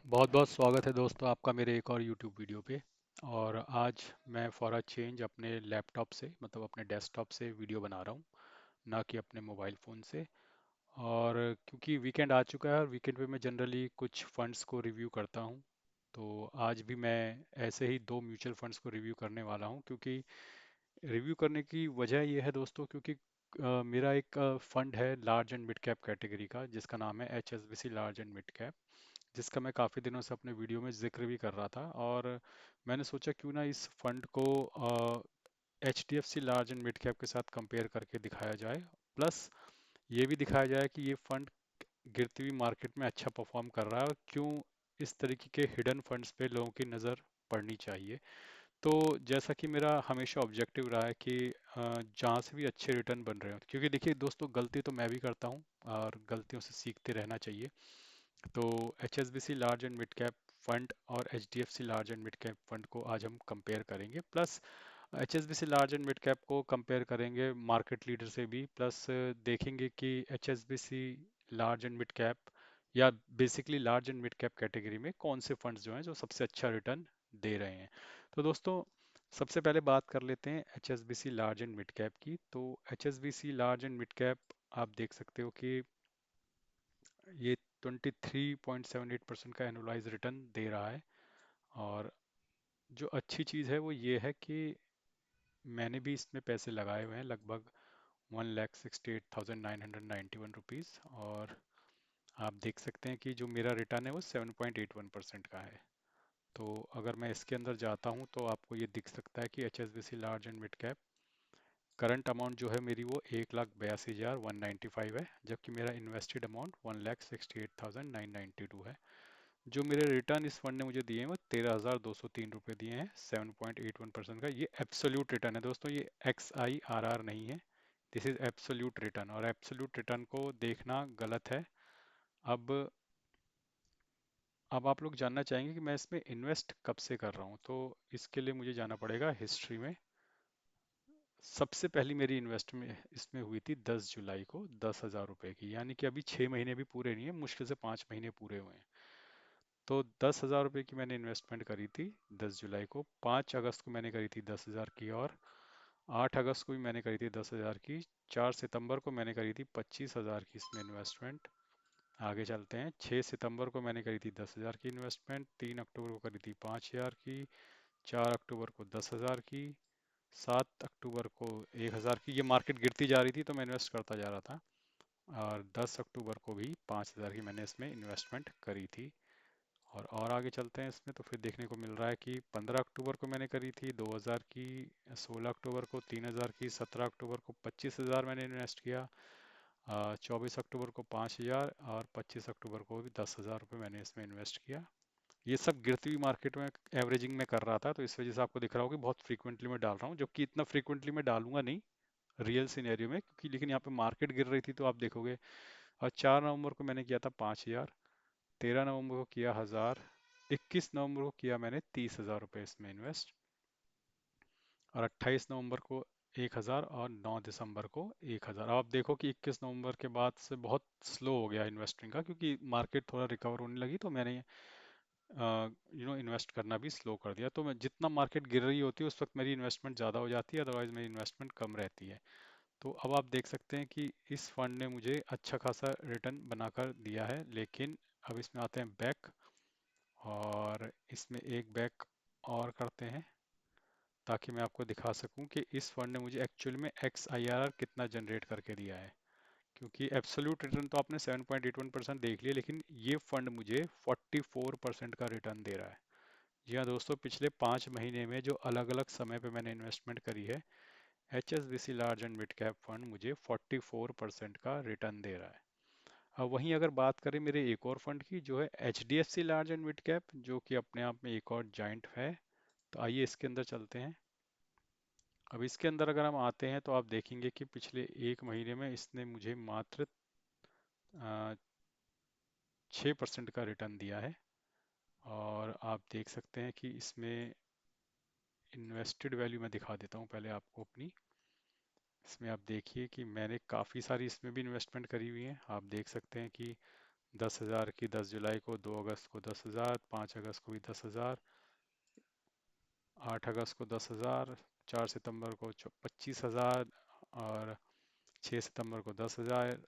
बहुत बहुत स्वागत है दोस्तों आपका मेरे एक और YouTube वीडियो पे। और आज मैं फॉर अ चेंज अपने लैपटॉप से मतलब अपने डेस्कटॉप से वीडियो बना रहा हूँ, ना कि अपने मोबाइल फ़ोन से। और क्योंकि वीकेंड आ चुका है और वीकेंड पे मैं जनरली कुछ फंड्स को रिव्यू करता हूँ, तो आज भी मैं ऐसे ही दो म्यूचुअल फंड्स को रिव्यू करने वाला हूँ। क्योंकि रिव्यू करने की वजह ये है दोस्तों, क्योंकि मेरा एक फंड है large and mid cap category का, जिसका नाम है HSBC large and mid cap, जिसका मैं काफ़ी दिनों से अपने वीडियो में जिक्र भी कर रहा था। और मैंने सोचा क्यों ना इस फंड को HDFC large and mid cap के साथ कंपेयर करके दिखाया जाए। प्लस ये भी दिखाया जाए कि ये फंड गिरती हुई मार्केट में अच्छा परफॉर्म कर रहा है और क्यों इस तरीके के हिडन फंड्स पे लोगों की नज़र पड़नी चाहिए। तो जैसा कि मेरा हमेशा ऑब्जेक्टिव रहा है कि जहाँ से भी अच्छे रिटर्न बन रहे हो, क्योंकि देखिए दोस्तों, गलती तो मैं भी करता हूँ और गलतियों से सीखते रहना चाहिए। तो HSBC large and mid cap fund और HDFC large and mid cap fund को आज हम कंपेयर करेंगे। Plus HSBC large and mid cap को कंपेयर करेंगे मार्केट लीडर से भी। प्लस देखेंगे कि HSBC large and mid cap या basically large and mid cap category में कौन से फंड्स जो हैं जो सबसे अच्छा रिटर्न दे रहे हैं। तो दोस्तों, सबसे पहले बात कर लेते हैं HSBC large and mid cap की। तो HSBC large and mid cap आप देख सकते हो कि ये 23.78% का एनुअलाइज रिटर्न दे रहा है। और जो अच्छी चीज़ है वो ये है कि मैंने भी इसमें पैसे लगाए हुए हैं, लगभग 1,68,991 रुपीज़। और आप देख सकते हैं कि जो मेरा रिटर्न है वो 7.81% का है। तो अगर मैं इसके अंदर जाता हूँ तो आपको ये दिख सकता है कि HSBC large and mid cap current amount जो है मेरी वो 1,82,195 है, जबकि मेरा इन्वेस्टेड अमाउंट 1,68,992 है। जो मेरे रिटर्न इस फंड ने मुझे दिए हैं वो 13,203 रुपये दिए हैं, 7.81% का। ये एब्सोल्यूट रिटर्न है दोस्तों, ये XIRR नहीं है। दिस इज एब्सोल्यूट रिटर्न, और एब्सोल्यूट रिटर्न को देखना गलत है। अब अब आप लोग जानना चाहेंगे कि मैं इसमें इन्वेस्ट कब से कर रहा हूँ, तो इसके लिए मुझे जाना पड़ेगा हिस्ट्री में। सबसे पहली मेरी इन्वेस्टमेंट इसमें हुई थी 10 जुलाई को, 10,000 रुपये की, यानी कि अभी 6 महीने भी पूरे नहीं है, मुश्किल से 5 महीने पूरे हुए हैं। तो 10,000 रुपये की मैंने इन्वेस्टमेंट करी थी 10 जुलाई को। 5 अगस्त को मैंने करी थी 10,000 की, और 8 अगस्त को भी मैंने करी थी 10,000 की। 4 सितंबर को मैंने करी थी 25,000 की इसमें इन्वेस्टमेंट। आगे चलते हैं, 6 सितंबर को मैंने करी थी 10,000 की इन्वेस्टमेंट। 3 अक्टूबर को करी थी 5,000 की। 4 अक्टूबर को 10,000 की। 7 अक्टूबर को 1,000 की। ये मार्केट गिरती जा रही थी तो मैं इन्वेस्ट करता जा रहा था। और 10 अक्टूबर को भी 5,000 की मैंने इसमें इन्वेस्टमेंट करी थी। और आगे चलते हैं इसमें, तो फिर देखने को मिल रहा है कि 15 अक्टूबर को मैंने करी थी 2,000 की। 16 अक्टूबर को 3,000 की। 17 अक्टूबर को 25,000 मैंने इन्वेस्ट किया। 24 अक्टूबर को 5,000, और 25 अक्टूबर को भी 10,000 रुपये मैंने इसमें इन्वेस्ट किया। ये सब गिरती हुई मार्केट में एवरेजिंग में कर रहा था, तो इस वजह से आपको दिख रहा होगा कि बहुत फ्रीक्वेंटली मैं डाल रहा हूँ, जबकि इतना फ्रीक्वेंटली मैं डालूंगा नहीं रियल सिनेरियो में, क्योंकि लेकिन यहाँ पे मार्केट गिर रही थी तो आप देखोगे। और 4 नवंबर को मैंने किया था 5,000। 13 नवंबर को किया 1,000। 21 नवंबर को किया मैंने 30,000 रुपये इसमें इन्वेस्ट। और 28 नवंबर को 1,000, और 9 दिसंबर को 1,000। अब आप देखो कि 21 नवंबर के बाद से बहुत स्लो हो गया इन्वेस्टिंग का, क्योंकि मार्केट थोड़ा रिकवर होने लगी, तो मैंने इन्वेस्ट करना भी स्लो कर दिया। तो मैं जितना मार्केट गिर रही होती है उस वक्त मेरी इन्वेस्टमेंट ज़्यादा हो जाती है, अदरवाइज मेरी इन्वेस्टमेंट कम रहती है। तो अब आप देख सकते हैं कि इस फंड ने मुझे अच्छा खासा रिटर्न बनाकर दिया है। लेकिन अब इसमें आते हैं बैक, और इसमें एक बैक और करते हैं, ताकि मैं आपको दिखा सकूं कि इस फंड ने मुझे एक्चुअल में XIRR कितना जनरेट करके दिया है। क्योंकि एब्सोल्यूट रिटर्न तो आपने 7.81% देख लिया, लेकिन ये फंड मुझे 44% का रिटर्न दे रहा है। जी हाँ दोस्तों, पिछले 5 महीने में जो अलग अलग समय पे मैंने इन्वेस्टमेंट करी है, HSBC large and mid cap fund मुझे 44% का रिटर्न दे रहा है। अब वहीं अगर बात करें मेरे एक और फंड की, जो है HDFC large and mid cap, जो कि अपने आप में एक और जाइंट है, तो आइए इसके अंदर चलते हैं। अब इसके अंदर अगर हम आते हैं तो आप देखेंगे कि पिछले 1 महीने में इसने मुझे मात्र 6% का रिटर्न दिया है। और आप देख सकते हैं कि इसमें इन्वेस्टेड वैल्यू मैं दिखा देता हूँ पहले आपको अपनी। इसमें आप देखिए कि मैंने काफ़ी सारी इसमें भी इन्वेस्टमेंट करी हुई है। आप देख सकते हैं कि 10,000 की 10 जुलाई को, 2 अगस्त को 10,000, 5 अगस्त को भी 10,000, 8 अगस्त को 10,000, 4 सितंबर को 25,000, और 6 सितंबर को 10,000,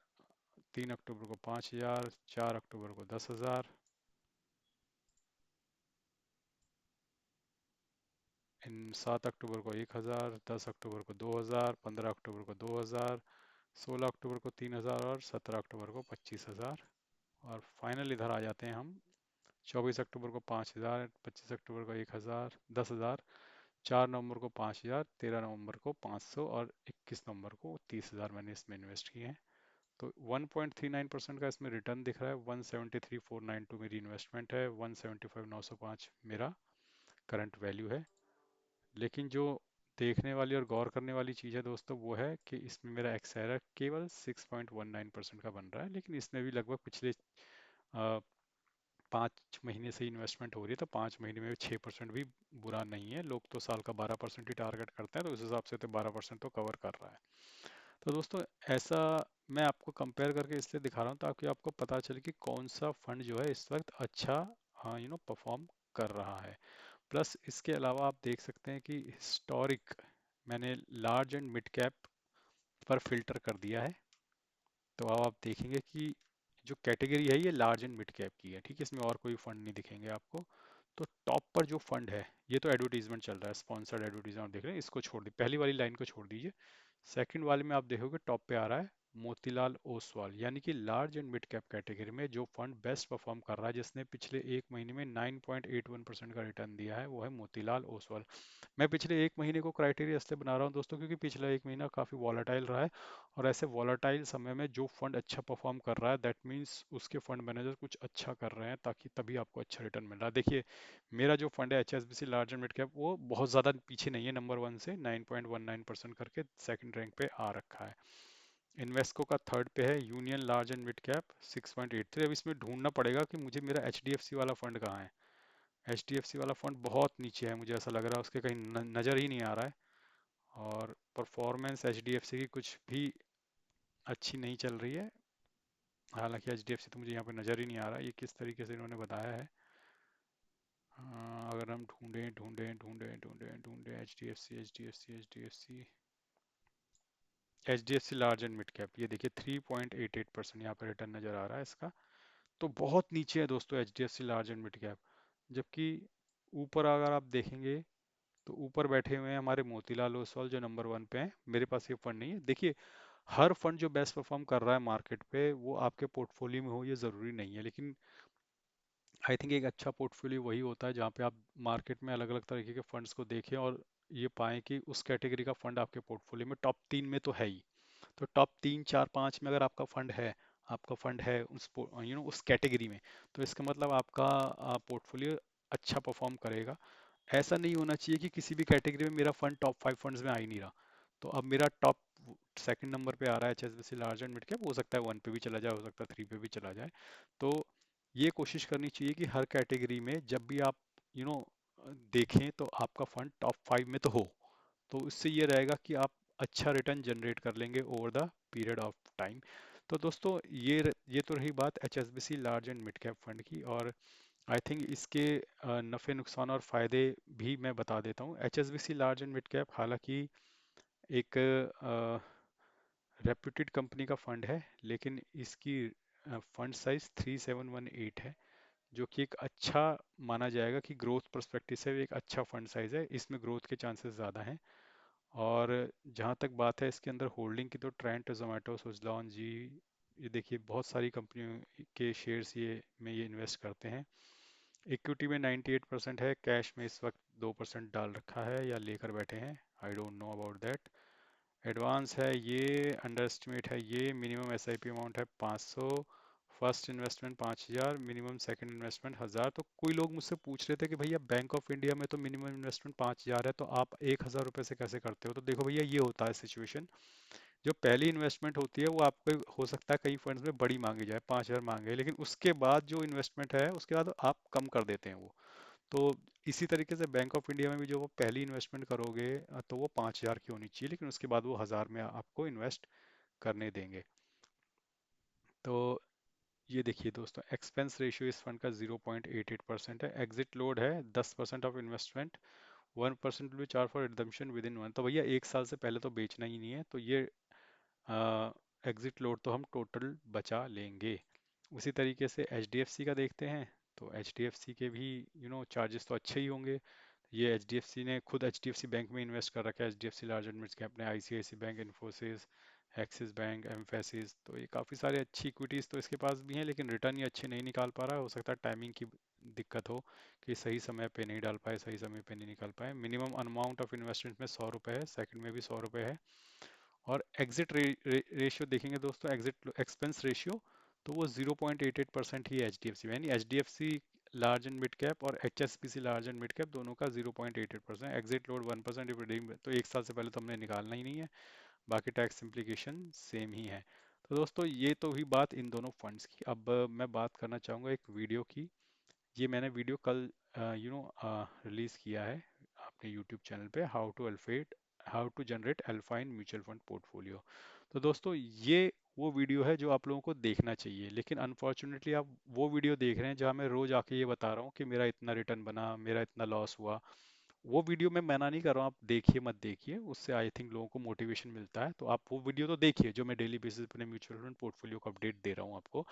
3 अक्टूबर को 5,000, 4 अक्टूबर को 10,000, इन 7 अक्टूबर को 1,000, 10 अक्टूबर को 2,000, 15 अक्टूबर को 2,000, 16 अक्टूबर को 3,000, और 17 अक्टूबर को 25,000। और फाइनल इधर आ जाते हैं हम। 24 अक्टूबर को 5,000, 25 अक्टूबर को 1,000, 10,000, 4 नवंबर को 5,000, 13 नवंबर को 500, और 21 नवंबर को 30,000 मैंने इसमें इन्वेस्ट किए हैं। तो 1.39% का इसमें रिटर्न दिख रहा है। 173,492 मेरी इन्वेस्टमेंट है, 175,905 मेरा करंट वैल्यू है। लेकिन जो देखने वाली और गौर करने वाली चीज़ है दोस्तों, वो है कि इसमें मेरा एक्सेरा केवल 6.19% का बन रहा है। लेकिन इसमें भी लगभग पिछले 5 महीने से इन्वेस्टमेंट हो रही है, तो 5 महीने में 6% भी बुरा नहीं है। लोग तो साल का 12% ही टारगेट करते हैं, तो उस हिसाब से तो 12% तो कवर कर रहा है। तो दोस्तों, ऐसा मैं आपको कंपेयर करके इसलिए दिखा रहा हूँ ताकि आपको पता चले कि कौन सा फंड जो है इस वक्त अच्छा परफॉर्म कर रहा है। प्लस इसके अलावा आप देख सकते हैं कि हिस्टोरिक मैंने लार्ज एंड मिड कैप पर फिल्टर कर दिया है। तो अब आप देखेंगे कि जो कैटेगरी है ये लार्ज एंड मिड कैप की है, ठीक है। इसमें और कोई फंड नहीं दिखेंगे आपको। तो टॉप पर जो फंड है, ये तो एडवर्टीजमेंट चल रहा है, स्पॉन्सर्ड एडवर्टीजमेंट आप देख रहे हैं, इसको छोड़ दी, पहली वाली लाइन को छोड़ दीजिए। सेकंड वाले में आप देखोगे टॉप पे आ रहा है मोतीलाल ओसवाल, यानी कि large and mid cap category में जो फंड बेस्ट परफॉर्म कर रहा है, जिसने पिछले 1 महीने में 9.81% का रिटर्न दिया है, वो है मोतीलाल ओसवाल। मैं पिछले 1 महीने को क्राइटेरिया इसलिए बना रहा हूँ दोस्तों, क्योंकि पिछला 1 महीना काफ़ी वॉलेटाइल रहा है। और ऐसे वॉलेटाइल समय में जो फंड अच्छा परफॉर्म कर रहा है, दैट मीन्स उसके फंड मैनेजर कुछ अच्छा कर रहे हैं, ताकि तभी आपको अच्छा रिटर्न मिल रहा है। देखिए, मेरा जो फंड है HSBC large and mid cap, वो बहुत ज़्यादा पीछे नहीं है, नंबर 1 से 9.19% करके सेकंड रैंक पे आ रखा है। इन्वेस्को का थर्ड पे है union large and mid cap 6.83। अब इसमें ढूंढना पड़ेगा कि मुझे मेरा HDFC वाला फंड कहाँ है। HDFC वाला फंड बहुत नीचे है, मुझे ऐसा लग रहा है उसके कहीं नज़र ही नहीं आ रहा है। और परफॉर्मेंस HDFC की कुछ भी अच्छी नहीं चल रही है। हालांकि HDFC तो मुझे यहाँ पे नज़र ही नहीं आ रहा ये किस तरीके से इन्होंने बताया है। अगर हम ढूंढें ढूंढें ढूंढें ढूंढें ढूंढें HDFC HDFC HDFC HDFC large and mid cap, ये देखिए 3.88% यहाँ पे रिटर्न नज़र आ रहा है इसका। तो बहुत नीचे है दोस्तों HDFC large and mid cap. जबकि ऊपर अगर आप देखेंगे, तो ऊपर बैठे हुए हैं हमारे मोतीलाल ओसवाल, जो नंबर 1 पे हैं। मेरे पास ये फंड नहीं है। देखिए, हर फंड जो बेस्ट परफॉर्म कर रहा है मार्केट पे, वो आपके पोर्टफोलियो में हो ये ज़रूरी नहीं है। लेकिन आई थिंक एक अच्छा पोर्टफोलियो वही होता है जहाँ पे आप मार्केट में अलग अलग तरीके के फंड्स को देखें और ये पाएं कि उस कैटेगरी का फंड आपके पोर्टफोलियो में टॉप 3 में तो है ही। तो टॉप 3, 4, 5 में अगर आपका फंड है उस कैटेगरी में, तो इसका मतलब आपका पोर्टफोलियो अच्छा परफॉर्म करेगा। ऐसा नहीं होना चाहिए कि किसी भी कैटेगरी में मेरा फंड टॉप 5 फंड्स में आ ही नहीं रहा। तो अब मेरा टॉप सेकंड नंबर पे आ रहा है HSBC large and mid cap, हो सकता है 1 पे भी चला जाए, हो सकता है 3 पे भी चला जाए। तो ये कोशिश करनी चाहिए कि हर कैटेगरी में जब भी आप यू नो देखें, तो आपका फंड टॉप 5 में तो हो। तो इससे ये रहेगा कि आप अच्छा रिटर्न जनरेट कर लेंगे over the period of time. तो दोस्तों, ये तो रही बात HSBC large and mid cap fund की। और आई थिंक इसके नफ़े नुकसान और फ़ायदे भी मैं बता देता हूँ। HSBC large and mid cap हालांकि एक रेप्यूटेड कंपनी का फंड है, लेकिन इसकी फंड साइज 3718 है, जो कि एक अच्छा माना जाएगा कि ग्रोथ पर्सपेक्टिव से भी एक अच्छा फंड साइज है। इसमें ग्रोथ के चांसेस ज़्यादा हैं। और जहाँ तक बात है इसके अंदर होल्डिंग की, तो ट्रेंट, जोमेटो, सुजलॉन जी, ये देखिए बहुत सारी कंपनियों के शेयर्स ये इन्वेस्ट करते हैं। इक्विटी में 98% है। कैश में इस वक्त 2% डाल रखा है या लेकर बैठे हैं, I don't know about that. Advance है ये, अंडर एस्टिमेट है ये। मिनिमम SIP अमाउंट है 500। First investment 5,000, minimum second investment 1,000। तो कोई लोग मुझसे पूछ रहे थे कि भैया बैंक ऑफ इंडिया में तो मिनिमम इन्वेस्टमेंट 5,000 है, तो आप 1,000 रुपये से कैसे करते हो। तो देखो भैया, ये होता है सिचुएशन। जो पहली इन्वेस्टमेंट होती है वो आपको हो सकता है कई फंड्स में बड़ी मांगी जाए, 5,000 मांगे, लेकिन उसके बाद जो इन्वेस्टमेंट है उसके बाद आप कम कर देते हैं वो। तो इसी तरीके से बैंक ऑफ इंडिया में भी जो वो पहली इन्वेस्टमेंट करोगे, तो वो 5,000 की होनी चाहिए, लेकिन उसके बाद वो 1,000 में आपको इन्वेस्ट करने देंगे। तो ये देखिए दोस्तों, एक्सपेंस रेशियो इस फंड का 0.88% है। एग्जिट लोड है 10% of investment, 1% will be charge for redemption with in 1। तो भैया 1 साल से पहले तो बेचना ही नहीं है, तो ये एग्जिट लोड तो हम टोटल बचा लेंगे। उसी तरीके से एच का देखते हैं। तो एच के भी चार्जेस तो अच्छे ही होंगे। ये एच ने खुद एच बैंक में इन्वेस्ट कर रखा है। H large and mid cap ने ICICI bank, Infosys, Axis bank, Mphasis, तो ये काफ़ी सारे अच्छी इक्विटीज़ तो इसके पास भी हैं, लेकिन रिटर्न ये अच्छे नहीं निकाल पा रहा है। हो सकता है टाइमिंग की दिक्कत हो कि सही समय पे नहीं डाल पाए, सही समय पे नहीं निकाल पाए। मिनिमम अमाउंट ऑफ इन्वेस्टमेंट में 100 रुपये है, सेकंड में भी 100 रुपये है। और एग्जिट रेशियो देखेंगे दोस्तों, एग्जिट एक्सपेंस रेशियो, तो वो 0.88% ही एच डी एफ सी, यानी H D F C large and mid cap और H S P C large and mid cap दोनों का 0.88%। एग्जिट लोड 1%, तो 1 साल से पहले तो हमने निकालना ही नहीं है। बाकी टैक्स इम्प्लीकेशन सेम ही है। तो दोस्तों ये तो हुई बात इन दोनों फंड्स की। अब मैं बात करना चाहूँगा एक वीडियो की। ये मैंने वीडियो कल रिलीज़ किया है अपने यूट्यूब चैनल पे, how to generate alpha in mutual fund portfolio. तो दोस्तों ये वो वीडियो है जो आप लोगों को देखना चाहिए, लेकिन अनफॉर्चुनेटली आप वो वीडियो देख रहे हैं जहाँ मैं रोज आके ये बता रहा हूँ कि मेरा इतना रिटर्न बना, मेरा इतना लॉस हुआ। वो वीडियो मैं मना नहीं कर रहा हूँ, आप देखिए मत देखिए, उससे आई थिंक लोगों को मोटिवेशन मिलता है। तो आप वो वीडियो तो देखिए जो मैं डेली बेसिस पे म्यूचुअल फंड पोर्टफोलियो को अपडेट दे रहा हूँ आपको,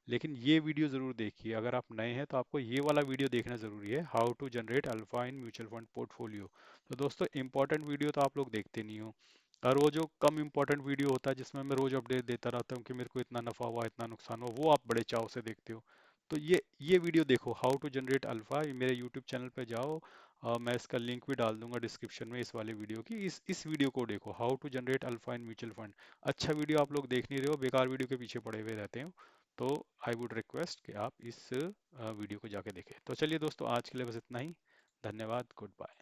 लेकिन ये वीडियो ज़रूर देखिए। अगर आप नए हैं तो आपको ये वाला वीडियो देखना ज़रूरी है, how to generate alpha in mutual fund portfolio. तो दोस्तों इंपॉर्टेंट वीडियो तो आप लोग देखते नहीं हो, और वो जो कम इंपॉर्टेंट वीडियो होता है जिसमें मैं रोज अपडेट देता रहता हूँ कि मेरे को इतना नफा हुआ, इतना नुकसान हुआ, वो आप बड़े चाव से देखते हो। तो ये वीडियो देखो, हाउ टू जनरेट अल्फा, मेरे यूट्यूब चैनल पे जाओ। मैं इसका लिंक भी डाल दूंगा डिस्क्रिप्शन में इस वाले वीडियो की। इस वीडियो को देखो, how to generate alpha in mutual fund. अच्छा वीडियो आप लोग देख नहीं रहे हो, बेकार वीडियो के पीछे पड़े हुए रहते हो। तो आई वुड रिक्वेस्ट कि आप इस वीडियो को जाके देखें। तो चलिए दोस्तों, आज के लिए बस इतना ही। धन्यवाद, गुड बाय।